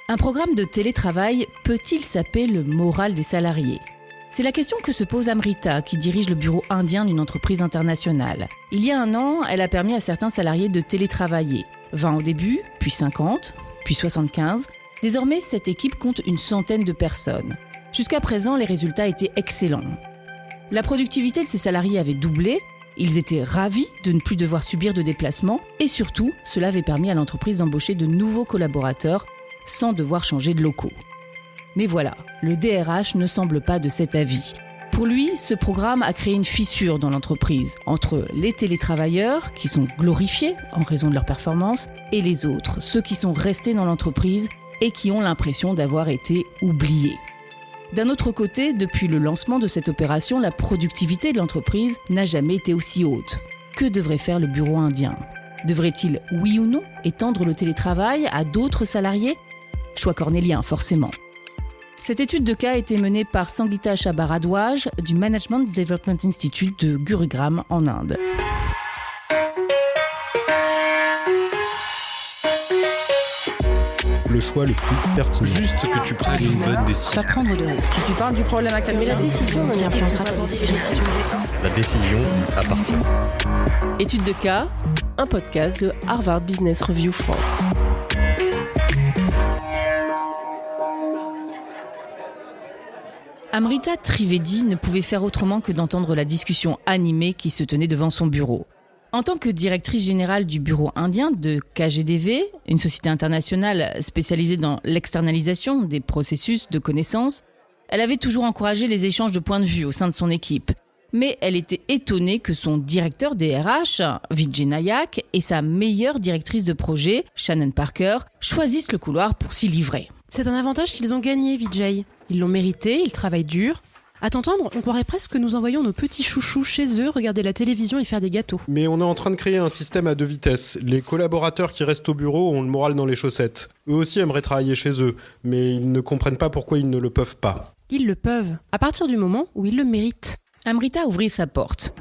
Un programme de télétravail peut-il saper le moral des salariés ? C'est la question que se pose Amrita, qui dirige le bureau indien d'une entreprise internationale. Il y a 1 an, elle a permis à certains salariés de télétravailler. 20 au début, puis 50, puis 75. Désormais, cette équipe compte une centaine de personnes. Jusqu'à présent, les résultats étaient excellents. La productivité de ces salariés avait doublé, ils étaient ravis de ne plus devoir subir de déplacements et surtout, cela avait permis à l'entreprise d'embaucher de nouveaux collaborateurs sans devoir changer de locaux. Mais voilà, le DRH ne semble pas de cet avis. Pour lui, ce programme a créé une fissure dans l'entreprise entre les télétravailleurs, qui sont glorifiés en raison de leur performance, et les autres, ceux qui sont restés dans l'entreprise et qui ont l'impression d'avoir été oubliés. D'un autre côté, depuis le lancement de cette opération, la productivité de l'entreprise n'a jamais été aussi haute. Que devrait faire le bureau indien ? Devrait-il, oui ou non, étendre le télétravail à d'autres salariés ? Choix cornélien, forcément. Cette étude de cas a été menée par Sangeeta Bharadwaj du Management Development Institute de Gurugram en Inde. Le choix le plus pertinent. Juste que tu prennes une bonne décision. Pas prendre de risques. Si tu parles du problème à calmer, la décision qui influencera ta décision. La décision appartient. Étude de cas, un podcast de Harvard Business Review France. Amrita Trivedi ne pouvait faire autrement que d'entendre la discussion animée qui se tenait devant son bureau. En tant que directrice générale du bureau indien de KGDV, une société internationale spécialisée dans l'externalisation des processus de connaissances, elle avait toujours encouragé les échanges de points de vue au sein de son équipe. Mais elle était étonnée que son directeur DRH, Vijay Nayak, et sa meilleure directrice de projet, Shannon Parker, choisissent le couloir pour s'y livrer. C'est un avantage qu'ils ont gagné, Vijay. Ils l'ont mérité, ils travaillent dur. À t'entendre, on croirait presque que nous envoyons nos petits chouchous chez eux regarder la télévision et faire des gâteaux. Mais on est en train de créer un système à 2 vitesses. Les collaborateurs qui restent au bureau ont le moral dans les chaussettes. Eux aussi aimeraient travailler chez eux, mais ils ne comprennent pas pourquoi ils ne le peuvent pas. Ils le peuvent, à partir du moment où ils le méritent. Amrita ouvrit sa porte.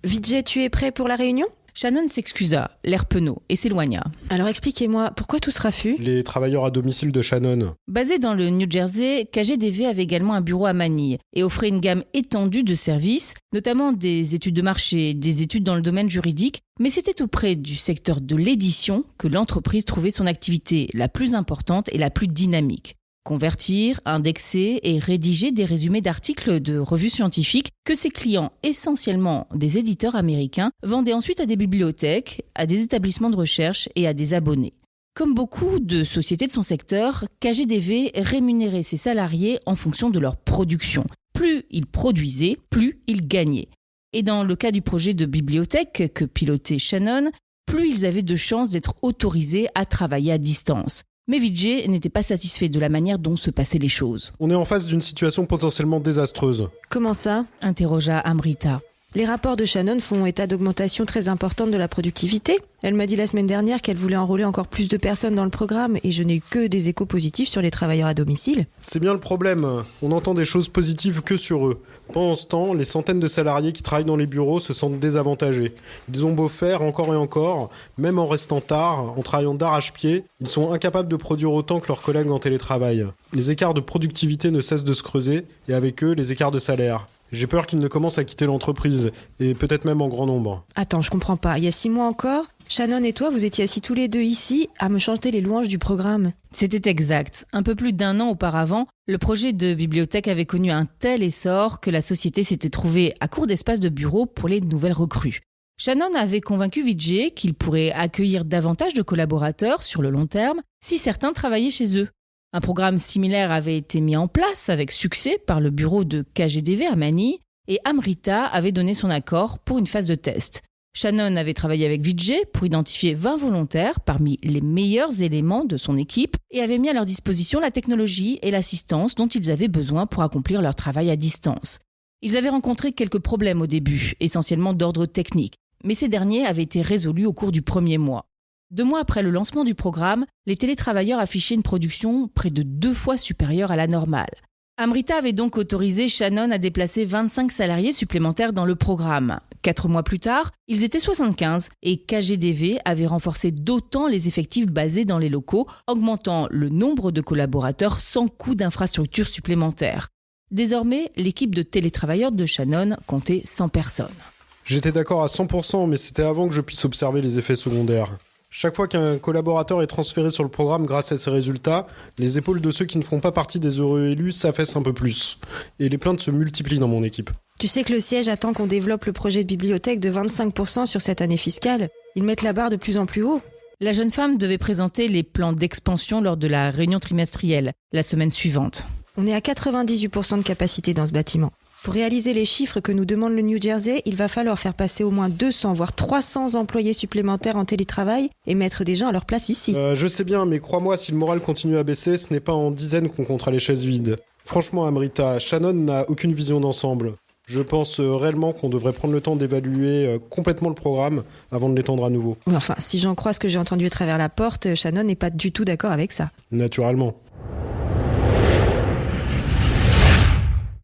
Vijay, tu es prêt pour la réunion ? Shannon s'excusa, l'air penaud, et s'éloigna. Alors expliquez-moi, pourquoi tout ce raffut ? Les travailleurs à domicile de Shannon. Basé dans le New Jersey, KGDV avait également un bureau à Manille et offrait une gamme étendue de services, notamment des études de marché, des études dans le domaine juridique, mais c'était auprès du secteur de l'édition que l'entreprise trouvait son activité la plus importante et la plus dynamique. Convertir, indexer et rédiger des résumés d'articles de revues scientifiques que ses clients, essentiellement des éditeurs américains, vendaient ensuite à des bibliothèques, à des établissements de recherche et à des abonnés. Comme beaucoup de sociétés de son secteur, KGDV rémunérait ses salariés en fonction de leur production. Plus ils produisaient, plus ils gagnaient. Et dans le cas du projet de bibliothèque que pilotait Shannon, plus ils avaient de chances d'être autorisés à travailler à distance. Mais Vijay n'était pas satisfait de la manière dont se passaient les choses. On est en face d'une situation potentiellement désastreuse. Comment ça ? Interrogea Amrita. Les rapports de Shannon font état d'augmentation très importante de la productivité. Elle m'a dit la semaine dernière qu'elle voulait enrôler encore plus de personnes dans le programme et je n'ai que des échos positifs sur les travailleurs à domicile. C'est bien le problème. On entend des choses positives que sur eux. Pendant ce temps, les centaines de salariés qui travaillent dans les bureaux se sentent désavantagés. Ils ont beau faire encore et encore, même en restant tard, en travaillant d'arrache-pied, ils sont incapables de produire autant que leurs collègues en télétravail. Les écarts de productivité ne cessent de se creuser et avec eux, les écarts de salaire. J'ai peur qu'ils ne commencent à quitter l'entreprise, et peut-être même en grand nombre. Attends, je comprends pas. Il y a 6 mois encore, Shannon et toi, vous étiez assis tous les deux ici à me chanter les louanges du programme. C'était exact. Un peu plus d'1 an auparavant, le projet de bibliothèque avait connu un tel essor que la société s'était trouvée à court d'espace de bureau pour les nouvelles recrues. Shannon avait convaincu Vijay qu'il pourrait accueillir davantage de collaborateurs sur le long terme si certains travaillaient chez eux. Un programme similaire avait été mis en place avec succès par le bureau de KGDV à Manille et Amrita avait donné son accord pour une phase de test. Shannon avait travaillé avec Vijay pour identifier 20 volontaires parmi les meilleurs éléments de son équipe et avait mis à leur disposition la technologie et l'assistance dont ils avaient besoin pour accomplir leur travail à distance. Ils avaient rencontré quelques problèmes au début, essentiellement d'ordre technique, mais ces derniers avaient été résolus au cours du premier mois. 2 mois après le lancement du programme, les télétravailleurs affichaient une production près de 2 fois supérieure à la normale. Amrita avait donc autorisé Shannon à déplacer 25 salariés supplémentaires dans le programme. 4 mois plus tard, ils étaient 75 et KGDV avait renforcé d'autant les effectifs basés dans les locaux, augmentant le nombre de collaborateurs sans coût d'infrastructures supplémentaires. Désormais, l'équipe de télétravailleurs de Shannon comptait 100 personnes. J'étais d'accord à 100%, mais c'était avant que je puisse observer les effets secondaires. Chaque fois qu'un collaborateur est transféré sur le programme grâce à ses résultats, les épaules de ceux qui ne font pas partie des heureux élus s'affaissent un peu plus. Et les plaintes se multiplient dans mon équipe. Tu sais que le siège attend qu'on développe le projet de bibliothèque de 25% sur cette année fiscale. Ils mettent la barre de plus en plus haut. La jeune femme devait présenter les plans d'expansion lors de la réunion trimestrielle, la semaine suivante. On est à 98% de capacité dans ce bâtiment. Pour réaliser les chiffres que nous demande le New Jersey, il va falloir faire passer au moins 200 voire 300 employés supplémentaires en télétravail et mettre des gens à leur place ici. Je sais bien, mais crois-moi, si le moral continue à baisser, ce n'est pas en dizaines qu'on comptera les chaises vides. Franchement, Amrita, Shannon n'a aucune vision d'ensemble. Je pense réellement qu'on devrait prendre le temps d'évaluer complètement le programme avant de l'étendre à nouveau. Oui, enfin, si j'en crois ce que j'ai entendu à travers la porte, Shannon n'est pas du tout d'accord avec ça. Naturellement.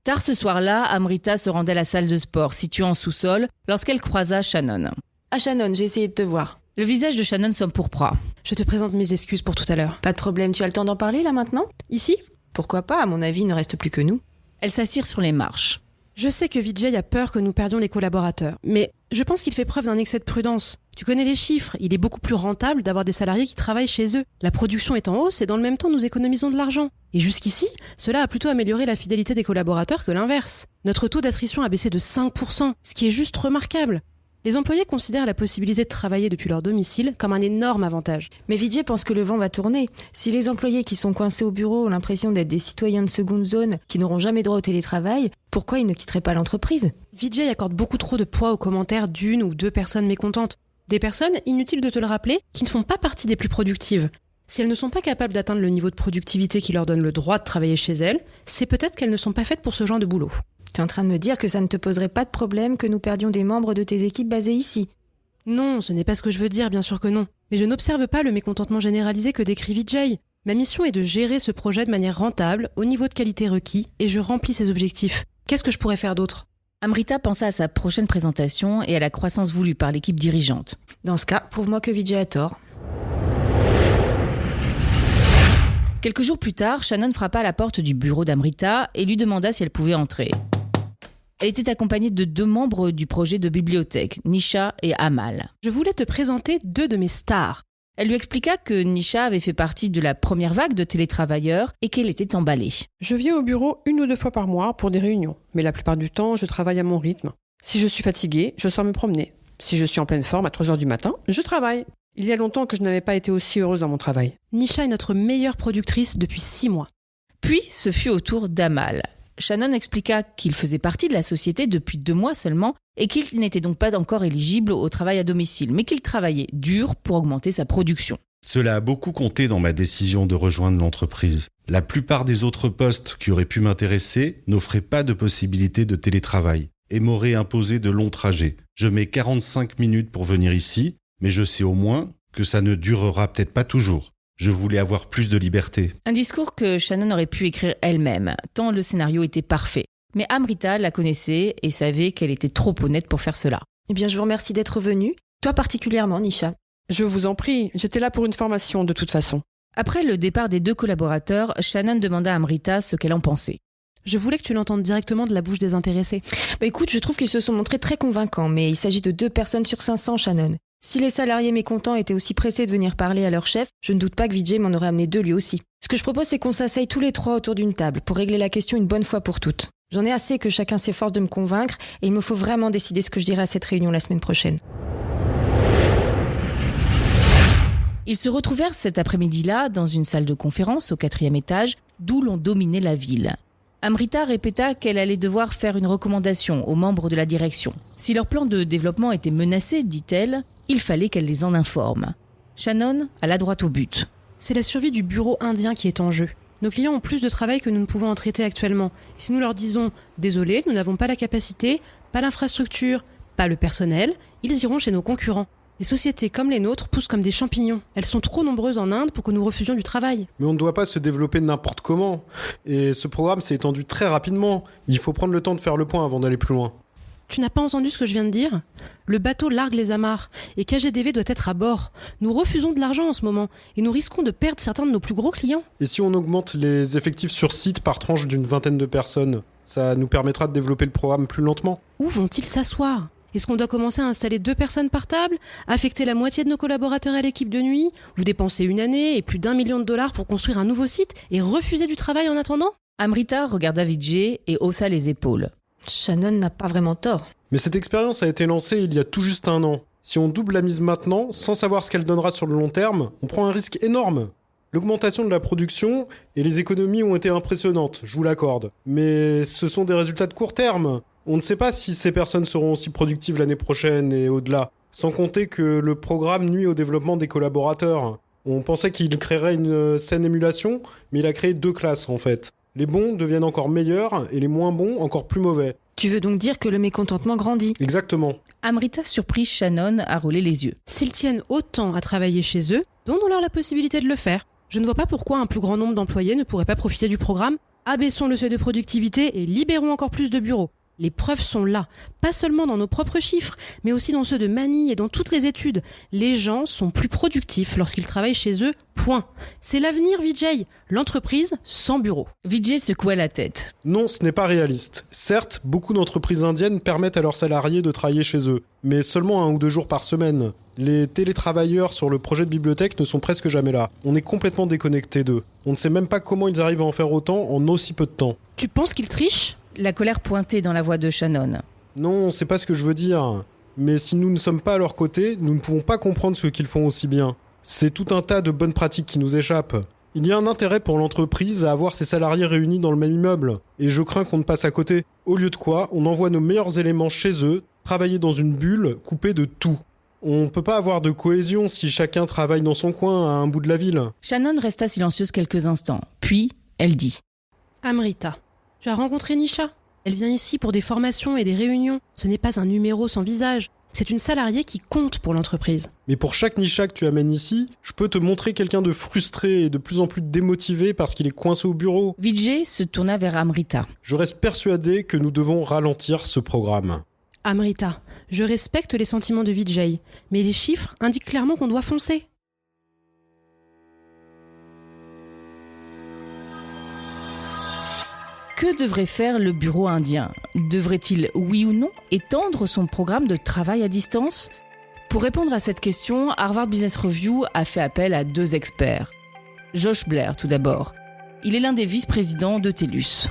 Tard ce soir-là, Amrita se rendait à la salle de sport située en sous-sol lorsqu'elle croisa Shannon. Ah Shannon, j'ai essayé de te voir. Le visage de Shannon s'empourpra. Je te présente mes excuses pour tout à l'heure. Pas de problème, tu as le temps d'en parler là maintenant ? Ici ? Pourquoi pas, à mon avis, il ne reste plus que nous. Elles s'assirent sur les marches. Je sais que Vijay a peur que nous perdions les collaborateurs, mais je pense qu'il fait preuve d'un excès de prudence. Tu connais les chiffres, il est beaucoup plus rentable d'avoir des salariés qui travaillent chez eux. La production est en hausse et dans le même temps nous économisons de l'argent. Et jusqu'ici, cela a plutôt amélioré la fidélité des collaborateurs que l'inverse. Notre taux d'attrition a baissé de 5%, ce qui est juste remarquable. Les employés considèrent la possibilité de travailler depuis leur domicile comme un énorme avantage. Mais Vijay pense que le vent va tourner. Si les employés qui sont coincés au bureau ont l'impression d'être des citoyens de seconde zone qui n'auront jamais droit au télétravail, pourquoi ils ne quitteraient pas l'entreprise ? Vijay accorde beaucoup trop de poids aux commentaires d'une ou deux personnes mécontentes. Des personnes, inutile de te le rappeler, qui ne font pas partie des plus productives. Si elles ne sont pas capables d'atteindre le niveau de productivité qui leur donne le droit de travailler chez elles, c'est peut-être qu'elles ne sont pas faites pour ce genre de boulot. T'es en train de me dire que ça ne te poserait pas de problème que nous perdions des membres de tes équipes basées ici ? Non, ce n'est pas ce que je veux dire, bien sûr que non. Mais je n'observe pas le mécontentement généralisé que décrit Vijay. Ma mission est de gérer ce projet de manière rentable, au niveau de qualité requis, et je remplis ses objectifs. Qu'est-ce que je pourrais faire d'autre ? Amrita pensa à sa prochaine présentation et à la croissance voulue par l'équipe dirigeante. Dans ce cas, prouve-moi que Vijay a tort. Quelques jours plus tard, Shannon frappa à la porte du bureau d'Amrita et lui demanda si elle pouvait entrer. Elle était accompagnée de 2 membres du projet de bibliothèque, Nisha et Amal. Je voulais te présenter 2 de mes stars. Elle lui expliqua que Nisha avait fait partie de la première vague de télétravailleurs et qu'elle était emballée. Je viens au bureau 1 ou 2 fois par mois pour des réunions, mais la plupart du temps, je travaille à mon rythme. Si je suis fatiguée, je sors me promener. Si je suis en pleine forme à 3h du matin, je travaille. Il y a longtemps que je n'avais pas été aussi heureuse dans mon travail. Nisha est notre meilleure productrice depuis 6 mois. Puis, ce fut au tour d'Amal. Shannon expliqua qu'il faisait partie de la société depuis 2 mois seulement et qu'il n'était donc pas encore éligible au travail à domicile, mais qu'il travaillait dur pour augmenter sa production. Cela a beaucoup compté dans ma décision de rejoindre l'entreprise. La plupart des autres postes qui auraient pu m'intéresser n'offraient pas de possibilité de télétravail et m'auraient imposé de longs trajets. Je mets 45 minutes pour venir ici, mais je sais au moins que ça ne durera peut-être pas toujours. Je voulais avoir plus de liberté. Un discours que Shannon aurait pu écrire elle-même, tant le scénario était parfait. Mais Amrita la connaissait et savait qu'elle était trop honnête pour faire cela. Eh bien, je vous remercie d'être venu. Toi particulièrement, Nisha. Je vous en prie, j'étais là pour une formation de toute façon. Après le départ des 2 collaborateurs, Shannon demanda à Amrita ce qu'elle en pensait. Je voulais que tu l'entendes directement de la bouche des intéressés. Écoute, je trouve qu'ils se sont montrés très convaincants, mais il s'agit de 2 personnes sur 500, Shannon. Si les salariés mécontents étaient aussi pressés de venir parler à leur chef, je ne doute pas que Vijay m'en aurait amené 2 lui aussi. Ce que je propose, c'est qu'on s'asseye tous les 3 autour d'une table pour régler la question une bonne fois pour toutes. J'en ai assez que chacun s'efforce de me convaincre et il me faut vraiment décider ce que je dirai à cette réunion la semaine prochaine. Ils se retrouvèrent cet après-midi-là dans une salle de conférence au 4e étage, d'où l'on dominait la ville. Amrita répéta qu'elle allait devoir faire une recommandation aux membres de la direction. Si leur plan de développement était menacé, dit-elle, il fallait qu'elle les en informe. Shannon alla droit au but. C'est la survie du bureau indien qui est en jeu. Nos clients ont plus de travail que nous ne pouvons en traiter actuellement. Et si nous leur disons « Désolé, nous n'avons pas la capacité, pas l'infrastructure, pas le personnel », ils iront chez nos concurrents. Les sociétés comme les nôtres poussent comme des champignons. Elles sont trop nombreuses en Inde pour que nous refusions du travail. Mais on ne doit pas se développer n'importe comment. Et ce programme s'est étendu très rapidement. Il faut prendre le temps de faire le point avant d'aller plus loin. Tu n'as pas entendu ce que je viens de dire ? Le bateau largue les amarres et KGDV doit être à bord. Nous refusons de l'argent en ce moment et nous risquons de perdre certains de nos plus gros clients. Et si on augmente les effectifs sur site par tranche d'une 20aine de personnes, ça nous permettra de développer le programme plus lentement. Où vont-ils s'asseoir ? Est-ce qu'on doit commencer à installer 2 personnes par table, affecter la moitié de nos collaborateurs à l'équipe de nuit, ou dépenser une année et plus d'1 million de dollars pour construire un nouveau site et refuser du travail en attendant ? Amrita regarda Vijay et haussa les épaules. Shannon n'a pas vraiment tort. Mais cette expérience a été lancée il y a tout juste 1 an. Si on double la mise maintenant, sans savoir ce qu'elle donnera sur le long terme, on prend un risque énorme. L'augmentation de la production et les économies ont été impressionnantes, je vous l'accorde. Mais ce sont des résultats de court terme. On ne sait pas si ces personnes seront aussi productives l'année prochaine et au-delà. Sans compter que le programme nuit au développement des collaborateurs. On pensait qu'il créerait une saine émulation, mais il a créé 2 classes en fait. Les bons deviennent encore meilleurs et les moins bons encore plus mauvais. Tu veux donc dire que le mécontentement grandit ? Exactement. Amrita surprit Shannon à rouler les yeux. S'ils tiennent autant à travailler chez eux, donnons-leur la possibilité de le faire. Je ne vois pas pourquoi un plus grand nombre d'employés ne pourraient pas profiter du programme. Abaissons le seuil de productivité et libérons encore plus de bureaux. Les preuves sont là, pas seulement dans nos propres chiffres, mais aussi dans ceux de Mani et dans toutes les études. Les gens sont plus productifs lorsqu'ils travaillent chez eux, point. C'est l'avenir, Vijay. L'entreprise sans bureau. Vijay secoua la tête. Non, ce n'est pas réaliste. Certes, beaucoup d'entreprises indiennes permettent à leurs salariés de travailler chez eux, mais seulement 1 ou 2 jours par semaine. Les télétravailleurs sur le projet de bibliothèque ne sont presque jamais là. On est complètement déconnecté d'eux. On ne sait même pas comment ils arrivent à en faire autant en aussi peu de temps. Tu penses qu'ils trichent ? La colère pointait dans la voix de Shannon. Non, c'est pas ce que je veux dire. Mais si nous ne sommes pas à leur côté, nous ne pouvons pas comprendre ce qu'ils font aussi bien. C'est tout un tas de bonnes pratiques qui nous échappent. Il y a un intérêt pour l'entreprise à avoir ses salariés réunis dans le même immeuble. Et je crains qu'on ne passe à côté. Au lieu de quoi, on envoie nos meilleurs éléments chez eux, travailler dans une bulle, coupée de tout. On peut pas avoir de cohésion si chacun travaille dans son coin à un bout de la ville. Shannon resta silencieuse quelques instants. Puis, elle dit. Amrita, tu as rencontré Nisha ? Elle vient ici pour des formations et des réunions. Ce n'est pas un numéro sans visage. C'est une salariée qui compte pour l'entreprise. Mais pour chaque Nisha que tu amènes ici, je peux te montrer quelqu'un de frustré et de plus en plus démotivé parce qu'il est coincé au bureau. Vijay se tourna vers Amrita. Je reste persuadé que nous devons ralentir ce programme. Amrita, je respecte les sentiments de Vijay, mais les chiffres indiquent clairement qu'on doit foncer. Que devrait faire le bureau indien ? Devrait-il, oui ou non, étendre son programme de travail à distance ? Pour répondre à cette question, Harvard Business Review a fait appel à 2 experts. Josh Blair, tout d'abord. Il est l'un des vice-présidents de TELUS.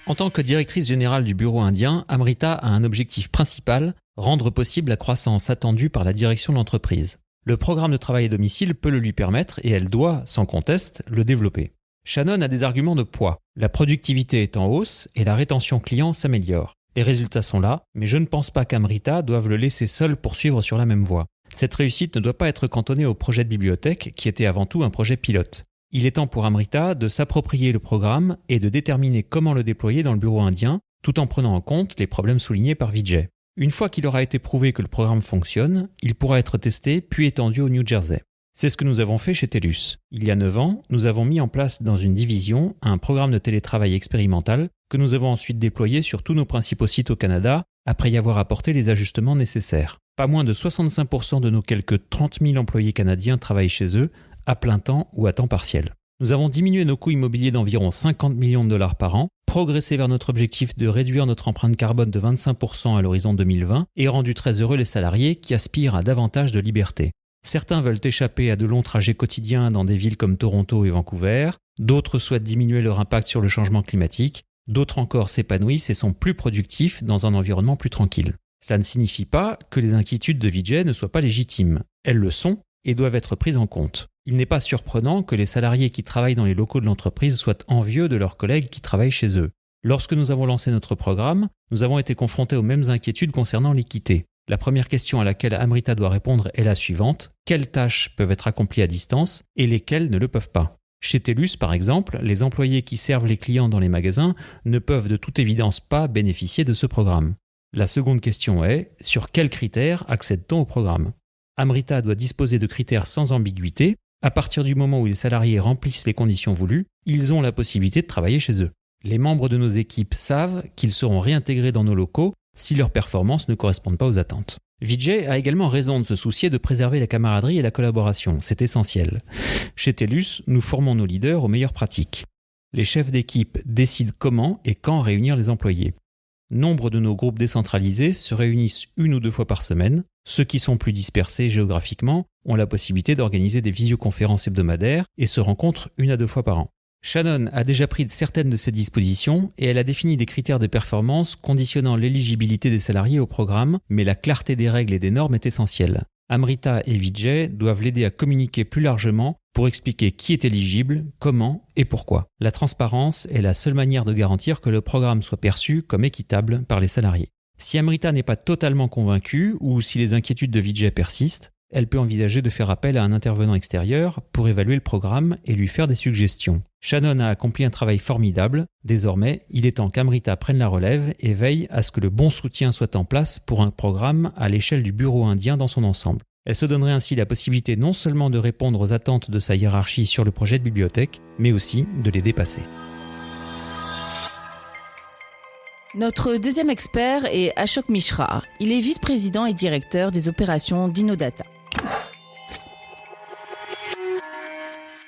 En tant que directrice générale du bureau indien, Amrita a un objectif principal, rendre possible la croissance attendue par la direction de l'entreprise. Le programme de travail à domicile peut le lui permettre et elle doit, sans conteste, le développer. Shannon a des arguments de poids. La productivité est en hausse et la rétention client s'améliore. Les résultats sont là, mais je ne pense pas qu'Amrita doive le laisser seul poursuivre sur la même voie. Cette réussite ne doit pas être cantonnée au projet de bibliothèque, qui était avant tout un projet pilote. Il est temps pour Amrita de s'approprier le programme et de déterminer comment le déployer dans le bureau indien, tout en prenant en compte les problèmes soulignés par Vijay. Une fois qu'il aura été prouvé que le programme fonctionne, il pourra être testé puis étendu au New Jersey. C'est ce que nous avons fait chez TELUS. Il y a 9 ans, nous avons mis en place dans une division un programme de télétravail expérimental que nous avons ensuite déployé sur tous nos principaux sites au Canada après y avoir apporté les ajustements nécessaires. Pas moins de 65% de nos quelques 30 000 employés canadiens travaillent chez eux, à plein temps ou à temps partiel. Nous avons diminué nos coûts immobiliers d'environ 50 millions de dollars par an, progressé vers notre objectif de réduire notre empreinte carbone de 25% à l'horizon 2020 et rendu très heureux les salariés qui aspirent à davantage de liberté. Certains veulent échapper à de longs trajets quotidiens dans des villes comme Toronto et Vancouver, d'autres souhaitent diminuer leur impact sur le changement climatique, d'autres encore s'épanouissent et sont plus productifs dans un environnement plus tranquille. Cela ne signifie pas que les inquiétudes de Vijay ne soient pas légitimes. Elles le sont et doivent être prises en compte. Il n'est pas surprenant que les salariés qui travaillent dans les locaux de l'entreprise soient envieux de leurs collègues qui travaillent chez eux. Lorsque nous avons lancé notre programme, nous avons été confrontés aux mêmes inquiétudes concernant l'équité. La première question à laquelle Amrita doit répondre est la suivante. Quelles tâches peuvent être accomplies à distance et lesquelles ne le peuvent pas ? Chez TELUS, par exemple, les employés qui servent les clients dans les magasins ne peuvent de toute évidence pas bénéficier de ce programme. La seconde question est, sur quels critères accède-t-on au programme ? Amrita doit disposer de critères sans ambiguïté. À partir du moment où les salariés remplissent les conditions voulues, ils ont la possibilité de travailler chez eux. Les membres de nos équipes savent qu'ils seront réintégrés dans nos locaux si leurs performances ne correspondent pas aux attentes. Vijay a également raison de se soucier de préserver la camaraderie et la collaboration, c'est essentiel. Chez TELUS, nous formons nos leaders aux meilleures pratiques. Les chefs d'équipe décident comment et quand réunir les employés. Nombre de nos groupes décentralisés se réunissent 1 ou 2 fois par semaine. Ceux qui sont plus dispersés géographiquement ont la possibilité d'organiser des visioconférences hebdomadaires et se rencontrent 1 à 2 fois par an. Shannon a déjà pris certaines de ces dispositions et elle a défini des critères de performance conditionnant l'éligibilité des salariés au programme, mais la clarté des règles et des normes est essentielle. Amrita et Vijay doivent l'aider à communiquer plus largement pour expliquer qui est éligible, comment et pourquoi. La transparence est la seule manière de garantir que le programme soit perçu comme équitable par les salariés. Si Amrita n'est pas totalement convaincue ou si les inquiétudes de Vijay persistent, elle peut envisager de faire appel à un intervenant extérieur pour évaluer le programme et lui faire des suggestions. Shannon a accompli un travail formidable. Désormais, il est temps qu'Amrita prenne la relève et veille à ce que le bon soutien soit en place pour un programme à l'échelle du bureau indien dans son ensemble. Elle se donnerait ainsi la possibilité non seulement de répondre aux attentes de sa hiérarchie sur le projet de bibliothèque, mais aussi de les dépasser. Notre deuxième expert est Ashok Mishra. Il est vice-président et directeur des opérations d'Innodata.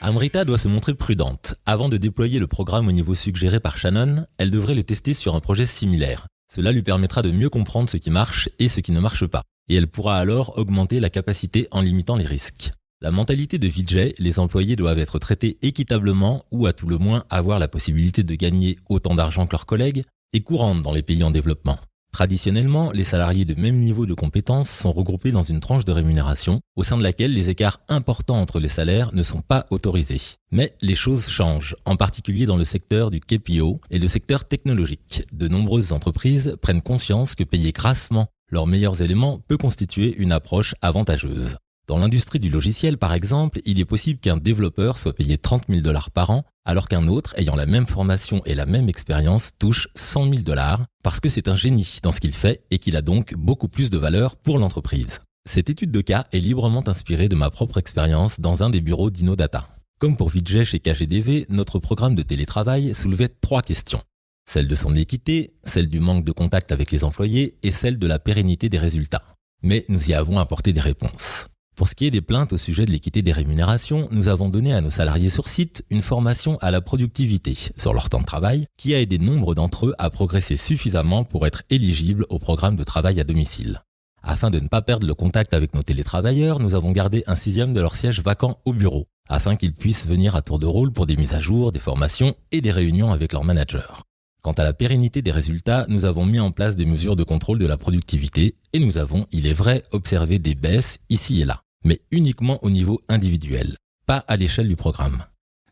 Amrita doit se montrer prudente. Avant de déployer le programme au niveau suggéré par Shannon, elle devrait le tester sur un projet similaire. Cela lui permettra de mieux comprendre ce qui marche et ce qui ne marche pas. Et elle pourra alors augmenter la capacité en limitant les risques. La mentalité de Vijay, les employés doivent être traités équitablement ou à tout le moins avoir la possibilité de gagner autant d'argent que leurs collègues, est courante dans les pays en développement. Traditionnellement, les salariés de même niveau de compétences sont regroupés dans une tranche de rémunération, au sein de laquelle les écarts importants entre les salaires ne sont pas autorisés. Mais les choses changent, en particulier dans le secteur du KPO et le secteur technologique. De nombreuses entreprises prennent conscience que payer grassement leurs meilleurs éléments peut constituer une approche avantageuse. Dans l'industrie du logiciel, par exemple, il est possible qu'un développeur soit payé 30 000 $ par an, alors qu'un autre, ayant la même formation et la même expérience, touche 100 000 $ parce que c'est un génie dans ce qu'il fait et qu'il a donc beaucoup plus de valeur pour l'entreprise. Cette étude de cas est librement inspirée de ma propre expérience dans un des bureaux d'Innodata. Comme pour Vijay chez KGDV, notre programme de télétravail soulevait 3 questions. Celle de son équité, celle du manque de contact avec les employés et celle de la pérennité des résultats. Mais nous y avons apporté des réponses. Pour ce qui est des plaintes au sujet de l'équité des rémunérations, nous avons donné à nos salariés sur site une formation à la productivité sur leur temps de travail qui a aidé nombre d'entre eux à progresser suffisamment pour être éligibles au programme de travail à domicile. Afin de ne pas perdre le contact avec nos télétravailleurs, nous avons gardé un 6e de leur siège vacant au bureau, afin qu'ils puissent venir à tour de rôle pour des mises à jour, des formations et des réunions avec leur manager. Quant à la pérennité des résultats, nous avons mis en place des mesures de contrôle de la productivité et nous avons, il est vrai, observé des baisses ici et là, mais uniquement au niveau individuel, pas à l'échelle du programme.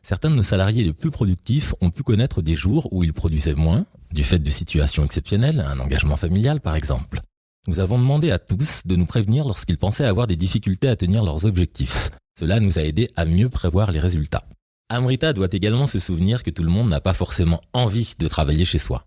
Certains de nos salariés les plus productifs ont pu connaître des jours où ils produisaient moins, du fait de situations exceptionnelles, un engagement familial par exemple. Nous avons demandé à tous de nous prévenir lorsqu'ils pensaient avoir des difficultés à tenir leurs objectifs. Cela nous a aidés à mieux prévoir les résultats. Amrita doit également se souvenir que tout le monde n'a pas forcément envie de travailler chez soi.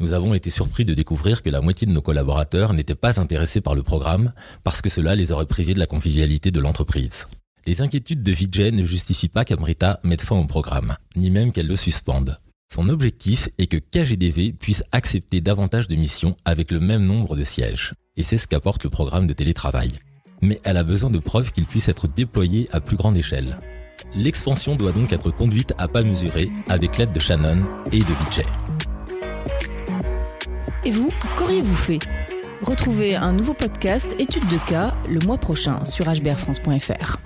Nous avons été surpris de découvrir que la moitié de nos collaborateurs n'étaient pas intéressés par le programme parce que cela les aurait privés de la convivialité de l'entreprise. Les inquiétudes de Vijay ne justifient pas qu'Amrita mette fin au programme, ni même qu'elle le suspende. Son objectif est que KGDV puisse accepter davantage de missions avec le même nombre de sièges. Et c'est ce qu'apporte le programme de télétravail. Mais elle a besoin de preuves qu'il puisse être déployé à plus grande échelle. L'expansion doit donc être conduite à pas mesurés avec l'aide de Shannon et de Vijay. Et vous, qu'auriez-vous fait ? Retrouvez un nouveau podcast Études de cas le mois prochain sur hbrfrance.fr.